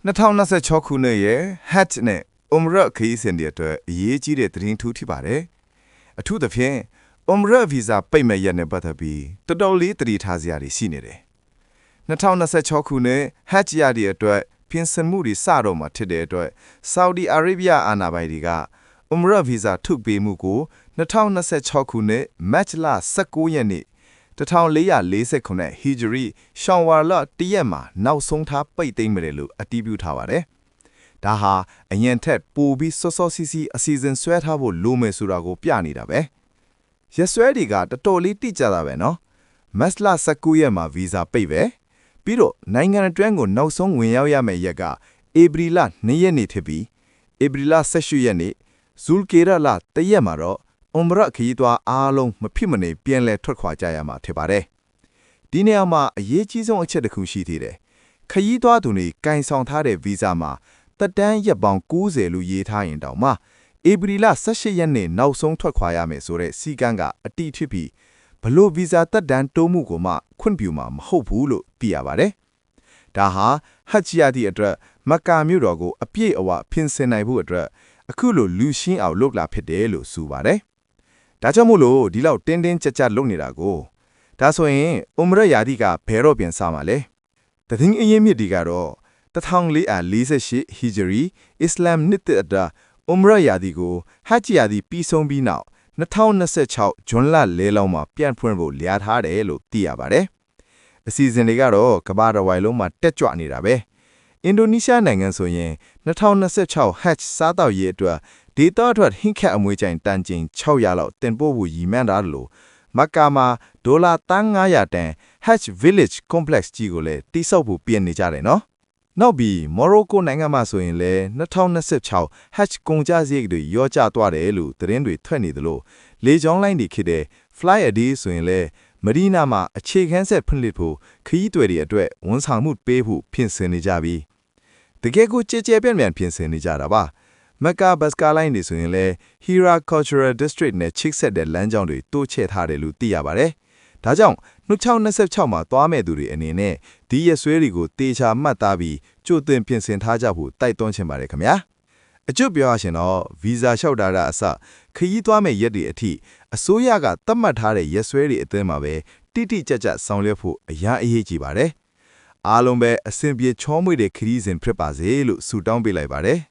2026ခုနှစ်ရဲ့ hatch နဲ့ umrah ခရီးစဉ်တွေအတွက်အရေးကြီးတဲ့သတင်းထူးထပ်ပါတယ်။အထူးသဖြင့် umrah visa ပိတ်မဲ့ရက်နဲ့ပတ်သက်ပြီးတော်တော်လေးသတိထားစရာတွေရှိနေတယ်။2026ခုနှစ် hatch ရတဲ့အတွက်ပြင်ဆင်မှုတွေစတော့မှဖြစ်တဲ့အတွက် Saudi Arabia အာဏာပိုင်တွေက umrah visa ထုတ်ပေးမှုကို2026ခုနှစ် March လ19ရက်နေ့1449 Hijri ရှောင်းဝါလတရက်မှာနောက်ဆုံးထားပိတ်သိမ်းမယ်လို့အတည်ပြုထားပါတယ်။ဒါဟာအရင်ထက်ပိုပြီးစောစောစီးစီးအစီအစဉ်ဆွဲထားဖို့လိုမယ်ဆိုတာကိုပြနေတာပဲ။ရက်ဆွဲတွေကတော်တော်လေးတိကျတာပဲနော်။ March လ19ရက်မှာ visa ပိတ်ပဲ။ပြီးတော့နိုင်ငံအတွင်းကိုနောက်ဆုံးဝင်ရောက်ရမယ့်ရက်က April လ2ရက်နေ့ဖြစ်ပြီး April လ18ရက်နေ့ Zulkeda လ1ရက်မှာတော့umrah ခရီးသွားအားလုံးမဖြစ်မနေပြန်လည်ထွက်ခွာကြရမှာဖြစ်ပါတယ်။ဒီနေရာမှာအရေးကြီးဆုံးအချက်တစ်ခုရှိသေးတယ်။ခရီးသွားသူတွေကင်ဆောင်ထားတဲ့ visa မှာသက်တမ်းရက်ပေါင်း90လို့ရေးထားရင်တောင်မှ April လ18ရက်နေ့နောက်ဆုံးထွက်ခွာရမယ်ဆိုတဲ့စီကန်းကအတိဖြစ်ပြီးဘလို့ visa သက်တမ်းတိုးမှုကိုမှခွင့်ပြုမှာမဟုတ်ဘူးလို့သိရပါတယ်။ဒါဟာဟတ်ဂျ်ရသည့်အတွက်မက္ကာမြို့တော်ကိုအပြည့်အဝပြင်ဆင်နိုင်ဖို့အတွက်အခုလိုလူရှင်းအောင်လုပ်လာဖြစ်တယ်လို့ဆိုပါတယ်။ဒါကြောင့်မို့လို့ဒီလောက်တင်းတင်းကြပ်ကြပ်လုပ်နေတာကိုဒါဆိုရင် umrah ယာတိကဘယ်တော့ပြန်စမှာလဲတသင်းအရင်မြစ်ဒီကတော့1448 Hijri Islam နှစ်သက်တာ umrah ယာတိကို hajj ယာတိပြီးဆုံးပြီးနောက်2026ဇွန်လ4လောက်မှာပြန်ဖွင့်ဖို့လျာထားတယ်လို့သိရပါတယ်အစီအစဉ်တွေကတော့ကမ္ဘာတော်ဝိုင်လုံးမှာတက်ကြွနေတာပဲအင်ဒိုနီးရှားနိုင်ငံဆိုရင်2026 hajj စားတောက်ရေးအတွက်ဒေသထွက်ဟင်းခတ်အမွေးကြိုင်တန်ချိန်600လောက်တင်ပို့ဖို့ရည်မှန်းထားတယ်လို့မက္ကာမှာဒေါ်လာ900တန် Hajj Village Complex ကြီးကိုလည်းတိစောက်ဖို့ပြင်နေကြတယ်နော်နောက်ပြီးမော်ရိုကိုနိုင်ငံမှာဆိုရင်လည်း2026 Hajj ကုန်ကြစရိတ်တွေရောကျသွားတယ်လို့သတင်းတွေထွက်နေသလိုလေကြောင်းလိုင်းတွေဖြစ်တဲ့ Fly a Day ဆိုရင်လည်းမဒီနာမှာအခြေခံဆက်ဖွင့်လှစ်ဖို့ခရီးတွေအတွက်ဝန်ဆောင်မှုပေးဖို့ပြင်ဆင်နေကြပြီတကယ်ကိုကြဲပြန့်ပြင်ဆင်နေကြတာပါမက္ကာဘတ်စကာလိုင်းတွေဆိုရင်လည်း Hira Cultural District နဲ့ချိတ်ဆက်တဲ့လမ်းကြောင်းတွေတိုးချဲ့ထားတယ်လို့သိရပါတယ်။ဒါကြောင့်2026မှာသွားမဲ့သူတွေအနေနဲ့ဒီရက်စွဲတွေကိုတေချာမှတ်သားပြီးကြိုတင်ပြင်ဆင်ထားကြဖို့တိုက်တွန်းချင်ပါတယ်ခင်ဗျာ။အကျုပ်ပြောရရင်တော့ visa လျှောက်တာအစခရီးသွားမဲ့ရက်တွေအထိအစိုးရကသတ်မှတ်ထားတဲ့ရက်စွဲတွေအသင်းမှာပဲတိတိကျကျဆောင်ရွက်ဖို့အရေးကြီးပါတယ်။အားလုံးပဲအဆင်ပြေချောမွေ့တဲ့ခရီးစဉ်ဖြစ်ပါစေလို့ဆုတောင်းပေးလိုက်ပါတယ်။